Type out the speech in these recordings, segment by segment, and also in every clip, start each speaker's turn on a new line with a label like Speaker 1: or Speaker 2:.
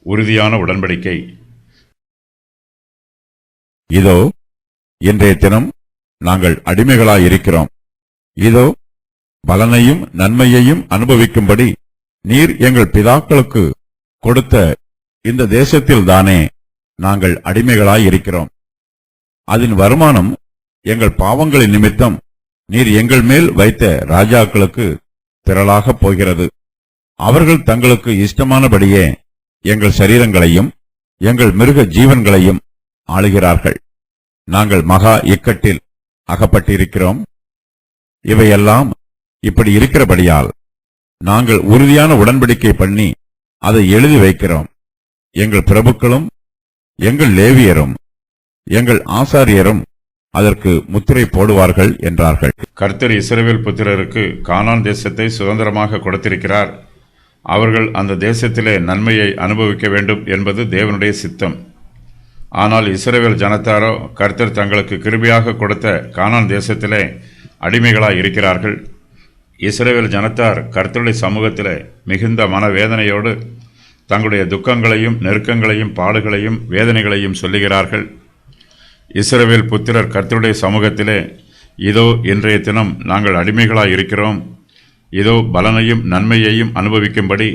Speaker 1: உறுதியான உடன்படிக்கை.
Speaker 2: இதோ இன்றைய தினம் நாங்கள் அடிமைகளாயிருக்கிறோம். இதோ பலனையும் நன்மையையும் அனுபவிக்கும்படி நீர் எங்கள் பிதாக்களுக்கு கொடுத்த இந்த தேசத்தில்தானே நாங்கள் அடிமைகளாயிருக்கிறோம். அதன் வருமானம் எங்கள் பாவங்களின் நிமித்தம் நீர் எங்கள் மேல் வைத்த ராஜாக்களுக்கு திரளாகப் போகிறது. அவர்கள் தங்களுக்கு இஷ்டமானபடியே எங்கள் சரீரங்களையும் எங்கள் மிருக ஜீவன்களையும் ஆளுகிறார்கள். நாங்கள் மகா இக்கட்டில் அகப்பட்டிருக்கிறோம். இவையெல்லாம் இப்படி இருக்கிறபடியால் நாங்கள் உறுதியான உடன்படிக்கை பண்ணி அதை எழுதி வைக்கிறோம். எங்கள் பிரபுக்களும் எங்கள் லேவியரும் எங்கள் ஆசாரியரும் அதற்கு முத்திரை போடுவார்கள் என்றார்கள்.
Speaker 1: கர்த்தர் இஸ்ரவேல் புத்திரருக்கு கானான் தேசத்தை சுதந்திரமாக கொடுத்திருக்கிறார். அவர்கள் அந்த தேசத்திலே நன்மையை அனுபவிக்க வேண்டும் என்பது தேவனுடைய சித்தம். ஆனால் இஸ்ரவேல் ஜனத்தாரோ கர்த்தர் தங்களுக்கு கிருபையாக கொடுத்த கானான் தேசத்திலே அடிமைகளாய் இருக்கிறார்கள். இஸ்ரவேல் ஜனத்தார் கர்த்தருடைய சமூகத்திலே மிகுந்த மனவேதனையோடு தங்களுடைய துக்கங்களையும் நெருக்கங்களையும் பாடுகளையும் வேதனைகளையும் சொல்லுகிறார்கள். இஸ்ரவேல் புத்திரர் கர்த்தருடைய சமூகத்திலே, இதோ இன்றைய தினம் நாங்கள் அடிமைகளாய் இருக்கிறோம். இதோ பலனையும் நன்மையையும் அனுபவிக்கும்படி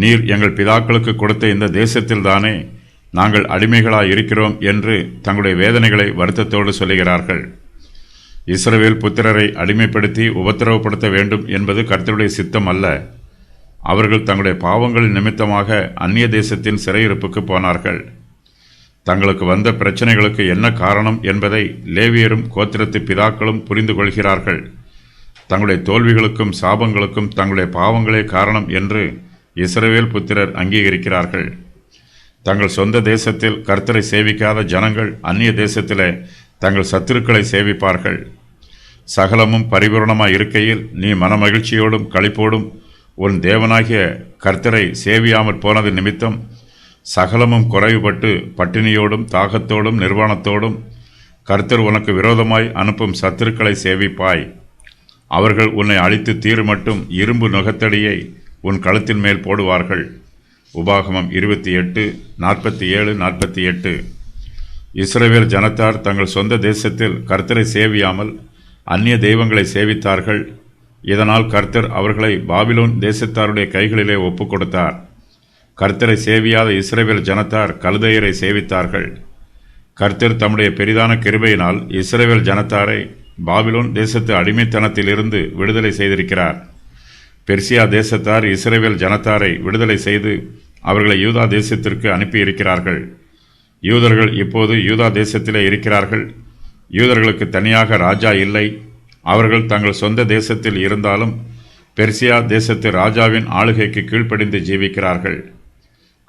Speaker 1: நீர் எங்கள் பிதாக்களுக்கு கொடுத்த இந்த தேசத்தில்தானே நாங்கள் அடிமைகளாய் இருக்கிறோம் என்று தங்களுடைய வேதனைகளை வருத்தத்தோடு சொல்லுகிறார்கள். இஸ்ரவேல் புத்திரரை அடிமைப்படுத்தி உபத்திரவப்படுத்த வேண்டும் என்பது கர்த்தருடைய சித்தம் அல்ல. அவர்கள் தங்களுடைய பாவங்களின் நிமித்தமாக அந்நிய தேசத்தின் சிறையிருப்புக்கு போனார்கள். தங்களுக்கு வந்த பிரச்சனைகளுக்கு என்ன காரணம் என்பதை லேவியரும் கோத்திரத்து பிதாக்களும் புரிந்து கொள்கிறார்கள். தங்களுடைய தோல்விகளுக்கும் சாபங்களுக்கும் தங்களுடைய பாவங்களே காரணம் என்று இஸ்ரவேல் புத்திரர் அங்கீகரிக்கிறார்கள். தங்கள் சொந்த தேசத்தில் கர்த்தரை சேவிக்காத ஜனங்கள் அந்நிய தேசத்திலே தங்கள் சத்துருக்களை சேவிப்பார்கள். சகலமும் பரிபூரணமாய் இருக்கையில் நீ மனமகிழ்ச்சியோடும் களிப்போடும் உன் தேவனாகிய கர்த்தரை சேவியாமற் போனது நிமித்தம் சகலமும் குறைவுபட்டு பட்டினியோடும் தாகத்தோடும் நிர்வாணத்தோடும் கர்த்தர் உனக்கு விரோதமாய் அனுப்பும் சத்துருக்களை சேவிப்பாய். அவர்கள் உன்னை அழித்து தீரு மட்டும் இரும்பு நுகத்தடியை உன் கழுத்தின் மேல் போடுவார்கள். உபாகமம் 28:47-48. இஸ்ரவேல் ஜனத்தார் தங்கள் சொந்த தேசத்தில் கர்த்தரை சேவியாமல் அந்நிய தெய்வங்களை சேவித்தார்கள். இதனால் கர்த்தர் அவர்களை பாபிலோன் தேசத்தாருடைய கைகளிலே ஒப்புக் கொடுத்தார். கர்த்தரை சேவியாத இஸ்ரவேல் ஜனத்தார் கல்தையரை சேவித்தார்கள். கர்த்தர் தம்முடைய பெரிதான கிருபையினால் இஸ்ரவேல் ஜனத்தாரை பாபிலோன் தேசத்து அடிமைத்தனத்திலிருந்து விடுதலை செய்திருக்கிறார். பெர்சியா தேசத்தார் இஸ்ரவேல் ஜனத்தாரை விடுதலை செய்து அவர்களை யூதா தேசத்திற்கு அனுப்பியிருக்கிறார்கள். யூதர்கள் இப்போது யூதா தேசத்திலே இருக்கிறார்கள். யூதர்களுக்கு தனியாக ராஜா இல்லை. அவர்கள் தங்கள் சொந்த தேசத்தில் இருந்தாலும் பெர்சியா தேசத்து ராஜாவின் ஆளுகைக்கு கீழ்ப்படிந்து ஜீவிக்கிறார்கள்.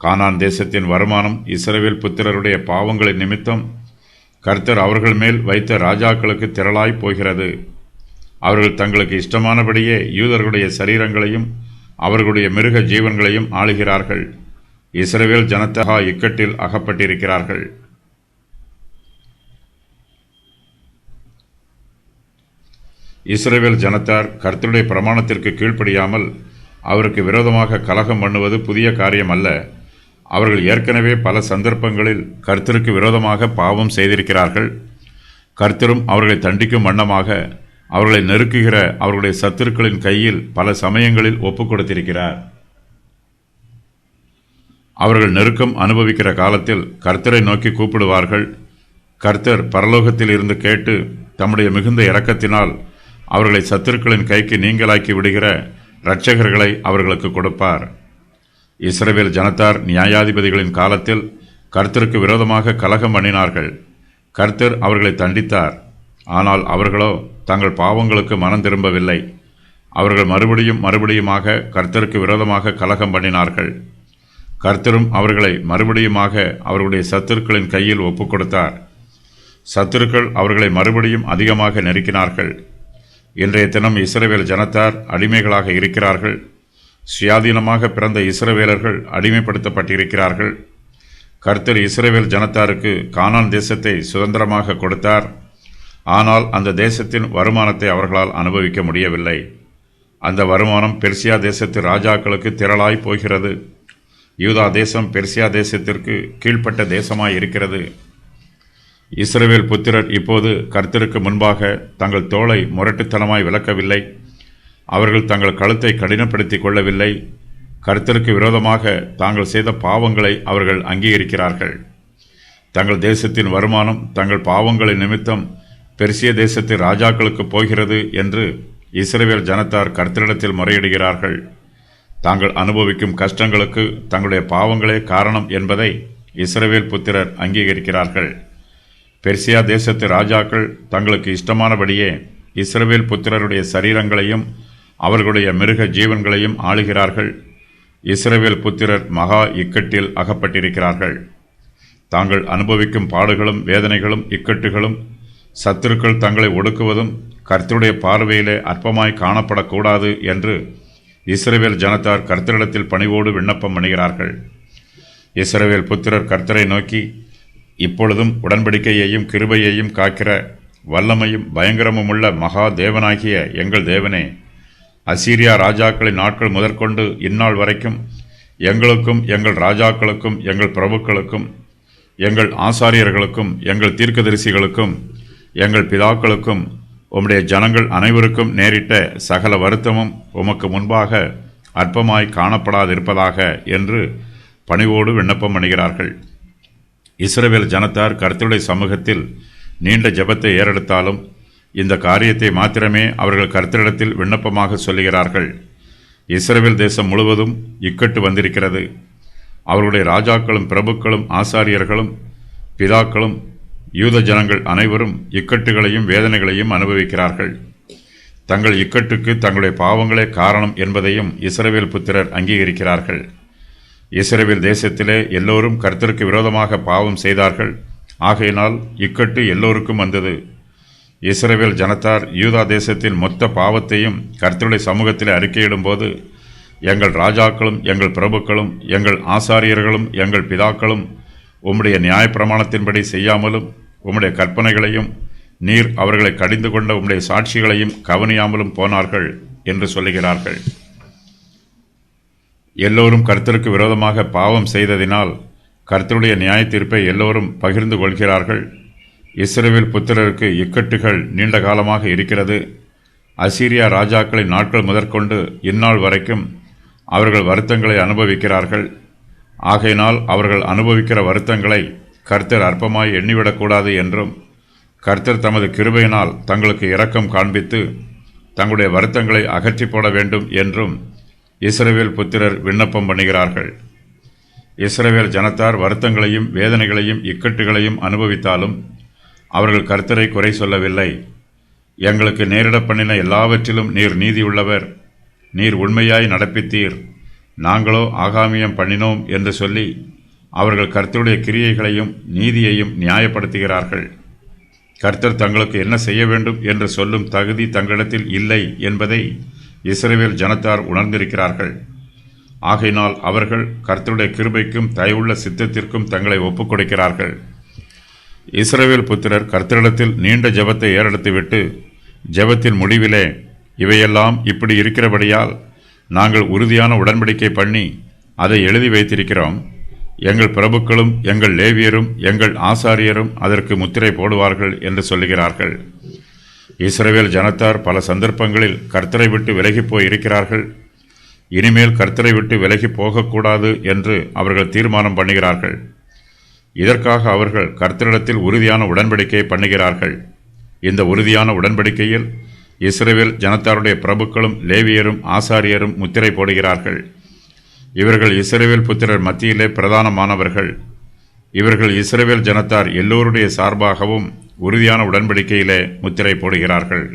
Speaker 1: கானான் தேசத்தின் வருமானம் இஸ்ரவேல் புத்திரருடைய பாவங்களின் நிமித்தம் கர்த்தர் அவர்கள் மேல் வைத்த ராஜாக்களுக்கு திரளாய் போகிறது. அவர்கள் தங்களுக்கு இஷ்டமானபடியே யூதர்களுடைய சரீரங்களையும் அவர்களுடைய மிருக ஜீவன்களையும் ஆளுகிறார்கள். இஸ்ரவேல் ஜனத்தகா இக்கட்டில் அகப்பட்டிருக்கிறார்கள். இஸ்ரவேல் ஜனத்தார் கர்த்தருடைய பிரமாணத்திற்கு கீழ்ப்படியாமல் அவருக்கு விரோதமாக கலகம் பண்ணுவது புதிய காரியம் அல்ல. அவர்கள் ஏற்கனவே பல சந்தர்ப்பங்களில் கர்த்தருக்கு விரோதமாக பாவம் செய்திருக்கிறார்கள். கர்த்தரும் அவர்களை தண்டிக்கும் வண்ணமாக அவர்களை நெருக்குகிற அவர்களுடைய சத்துருக்களின் கையில் பல சமயங்களில் ஒப்புக் கொடுத்திருக்கிறார். அவர்கள் நெருக்கம் அனுபவிக்கிற காலத்தில் கர்த்தரை நோக்கி கூப்பிடுவார்கள். கர்த்தர் பரலோகத்தில் இருந்து கேட்டு தம்முடைய மிகுந்த இரக்கத்தினால் அவர்களை சத்துருக்களின் கைக்கு நீங்களாக்கி விடுகிற இரட்சகர்களை அவர்களுக்கு கொடுப்பார். இஸ்ரவேல் ஜனத்தார் நியாயாதிபதிகளின் காலத்தில் கர்த்தருக்கு விரோதமாக கலகம் பண்ணினார்கள். கர்த்தர் அவர்களை தண்டித்தார். ஆனால் அவர்களோ தங்கள் பாவங்களுக்கு மனம் திரும்பவில்லை. அவர்கள் மறுபடியுமாக கர்த்தருக்கு விரோதமாக கலகம் பண்ணினார்கள். கர்த்தரும் அவர்களை மறுபடியுமாக அவர்களுடைய சத்துருக்களின் கையில் ஒப்புக் கொடுத்தார். சத்துருக்கள் அவர்களை மறுபடியும் அதிகமாக நெருக்கினார்கள். இன்றைய தினம் இஸ்ரவேல் ஜனத்தார் அடிமைகளாக இருக்கிறார்கள். சுயாதீனமாக பிறந்த இஸ்ரவேலர்கள் அடிமைப்படுத்தப்பட்டிருக்கிறார்கள். கர்த்தர் இஸ்ரவேல் ஜனத்தாருக்கு கானான் தேசத்தை சுதந்திரமாக கொடுத்தார். ஆனால் அந்த தேசத்தின் வருமானத்தை அவர்களால் அனுபவிக்க முடியவில்லை. அந்த வருமானம் பெர்சியா தேசத்து ராஜாக்களுக்கு திரளாய் போகிறது. யூதா தேசம் பெர்சியா தேசத்திற்கு கீழ்ப்பட்ட தேசமாய் இருக்கிறது. இஸ்ரவேல் புத்திரர் இப்போது கர்த்தருக்கு முன்பாக தங்கள் தோளை முரட்டுத்தனமாய் விலக்கவில்லை. அவர்கள் தங்கள் கழுத்தை கடினப்படுத்திக் கொள்ளவில்லை. கர்த்தருக்கு விரோதமாக தாங்கள் செய்த பாவங்களை அவர்கள் அங்கீகரிக்கிறார்கள். தங்கள் தேசத்தின் வருமானம் தங்கள் பாவங்களின் நிமித்தம் பெர்சிய தேசத்து ராஜாக்களுக்கு போகிறது என்று இஸ்ரவேல் ஜனத்தார் கர்த்தரிடத்தில் முறையிடுகிறார்கள். தாங்கள் அனுபவிக்கும் கஷ்டங்களுக்கு தங்களுடைய பாவங்களே காரணம் என்பதை இஸ்ரவேல் புத்திரர் அங்கீகரிக்கிறார்கள். பெர்சியா தேசத்து ராஜாக்கள் தங்களுக்கு இஷ்டமானபடியே இஸ்ரவேல் புத்திரருடைய சரீரங்களையும் அவர்களுடைய மிருக ஜீவன்களையும் ஆளுகிறார்கள். இஸ்ரவேல் புத்திரர் மகா இக்கட்டில் அகப்பட்டிருக்கிறார்கள். தாங்கள் அனுபவிக்கும் பாடுகளும் வேதனைகளும் இக்கட்டுகளும் சத்துருக்கள் தங்களை ஒடுக்குவதும் கர்த்தருடைய பார்வையிலே அற்பமாய் காணப்படக்கூடாது என்று இஸ்ரவேல் ஜனத்தார் கர்த்தரிடத்தில் பணிவோடு விண்ணப்பம் பண்ணுகிறார்கள். இஸ்ரவேல் புத்திரர் கர்த்தரை நோக்கி, இப்பொழுதும் உடன்படிக்கையையும் கிருபையையும் காக்கிற வல்லமையும் பயங்கரமுமுள்ள மகா தேவனாகிய எங்கள் தேவனே, அசீரியா ராஜாக்களின் நாட்கள் முதற்கொண்டு இந்நாள் வரைக்கும் எங்களுக்கும் எங்கள் ராஜாக்களுக்கும் எங்கள் பிரபுக்களுக்கும் எங்கள் ஆசாரியர்களுக்கும் எங்கள் தீர்க்கதரிசிகளுக்கும் எங்கள் பிதாக்களுக்கும் உம்முடைய ஜனங்கள் அனைவருக்கும் நேரிட்ட சகல வருத்தமும் உமக்கு முன்பாக அற்பமாய் காணப்படாதிருப்பதாக என்று பணிவோடு விண்ணப்பம் பண்ணுகிறார்கள். இஸ்ரவேல் ஜனத்தார் கர்த்தருடைய சமூகத்தில் நீண்ட ஜெபத்தை ஏறெடுத்தாலும் இந்த காரியத்தை மாத்திரமே அவர்கள் கர்த்தரிடத்தில் விண்ணப்பமாக சொல்லுகிறார்கள். இஸ்ரவேல் தேசம் முழுவதும் இக்கட்டு வந்திருக்கிறது. அவர்களுடைய ராஜாக்களும் பிரபுக்களும் ஆசாரியர்களும் பிதாக்களும் யூத ஜனங்கள் அனைவரும் இக்கட்டுகளையும் வேதனைகளையும் அனுபவிக்கிறார்கள். தங்கள் இக்கட்டுக்கு தங்களுடைய பாவங்களே காரணம் என்பதையும் இஸ்ரவேல் புத்திரர் அங்கீகரிக்கிறார்கள். இஸ்ரவேல் தேசத்திலே எல்லோரும் கர்த்தருக்கு விரோதமாக பாவம் செய்தார்கள். ஆகையினால் இக்கட்டு எல்லோருக்கும் வந்தது. இஸ்ரவேல் ஜனத்தார் யூதா தேசத்தின் மொத்த பாவத்தையும் கர்த்தருடைய சமூகத்திலே அறிக்கையிடும் போது, எங்கள் ராஜாக்களும் எங்கள் பிரபுக்களும் எங்கள் ஆசாரியர்களும் எங்கள் பிதாக்களும் உம்முடைய நியாயப்பிரமாணத்தின்படி செய்யாமலும் உம்முடைய கற்பனைகளையும் நீர் அவர்களை கடிந்து கொண்ட உம்முடைய சாட்சிகளையும் கவனியாமலும் போனார்கள் என்று சொல்லுகிறார்கள். எல்லோரும் கர்த்தருக்கு விரோதமாக பாவம் செய்ததினால் கர்த்தருடைய நியாய தீர்ப்பை எல்லோரும் பகிர்ந்து கொள்கிறார்கள். இஸ்ரவேல் புத்திரருக்கு இக்கட்டுகள் நீண்ட காலமாக இருக்கிறது. அசீரியா ராஜாக்களின் நாட்கள் முதற்கொண்டு இந்நாள் வரைக்கும் அவர்கள் வருத்தங்களை அனுபவிக்கிறார்கள். ஆகையினால் அவர்கள் அனுபவிக்கிற வருத்தங்களை கர்த்தர் அற்பமாய் எண்ணிவிடக்கூடாது என்றும், கர்த்தர் தமது கிருபையினால் தங்களுக்கு இரக்கம் காண்பித்து தங்களுடைய வருத்தங்களை அகற்றி போட வேண்டும் என்றும் இஸ்ரவேல் புத்திரர் விண்ணப்பம் பண்ணுகிறார்கள். இஸ்ரவேல் ஜனத்தார் வருத்தங்களையும் வேதனைகளையும் இக்கட்டுகளையும் அனுபவித்தாலும் அவர்கள் கர்த்தரை குறை சொல்லவில்லை. எங்களுக்கு நேரிட பண்ணின எல்லாவற்றிலும் நீர் நீதியுள்ளவர், நீர் உண்மையாய் நடப்பித்தீர், நாங்களோ ஆகாமியம் பண்ணினோம் என்று சொல்லி அவர்கள் கர்த்தருடைய கிரியைகளையும் நீதியையும் நியாயப்படுத்துகிறார்கள். கர்த்தர் தங்களுக்கு என்ன செய்ய வேண்டும் என்று சொல்லும் தகுதி தங்களிடத்தில் இல்லை என்பதை இஸ்ரவேல் ஜனத்தார் உணர்ந்திருக்கிறார்கள். ஆகையினால் அவர்கள் கர்த்தருடைய கிருபைக்கும் தயவுள்ள சித்தத்திற்கும் தங்களை ஒப்புக் கொடுக்கிறார்கள். இஸ்ரவேல் புத்திரர் கர்த்தரிடத்தில் நீண்ட ஜெபத்தை ஏறெடுத்துவிட்டு ஜெபத்தின் முடிவிலே, இவையெல்லாம் இப்படி இருக்கிறபடியால் நாங்கள் உறுதியான உடன்படிக்கை பண்ணி அதை எழுதி வைத்திருக்கிறோம். எங்கள் பிரபுக்களும் எங்கள் லேவியரும் எங்கள் ஆசாரியரும் அதற்கு முத்திரை போடுவார்கள் என்று சொல்லுகிறார்கள். இஸ்ரவேல் ஜனத்தார் பல சந்தர்ப்பங்களில் கர்த்தரை விட்டு விலகி போய் இருக்கிறார்கள். இனிமேல் கர்த்தரை விட்டு விலகி போகக்கூடாது என்று அவர்கள் தீர்மானம் பண்ணுகிறார்கள். இதற்காக அவர்கள் கர்த்தரிடத்தில் உறுதியான உடன்படிக்கையை பண்ணுகிறார்கள். இந்த உறுதியான உடன்படிக்கையில் இஸ்ரவேல் ஜனத்தாருடைய பிரபுக்களும் லேவியரும் ஆசாரியரும் முத்திரை போடுகிறார்கள். இவர்கள் இஸ்ரவேல் புத்திரர் மத்தியிலே பிரதானமானவர்கள். இவர்கள் இஸ்ரவேல் ஜனத்தார் எல்லோருடைய சார்பாகவும் உறுதியான உடன்படிக்கையிலே முத்திரை போடுகிறார்கள்.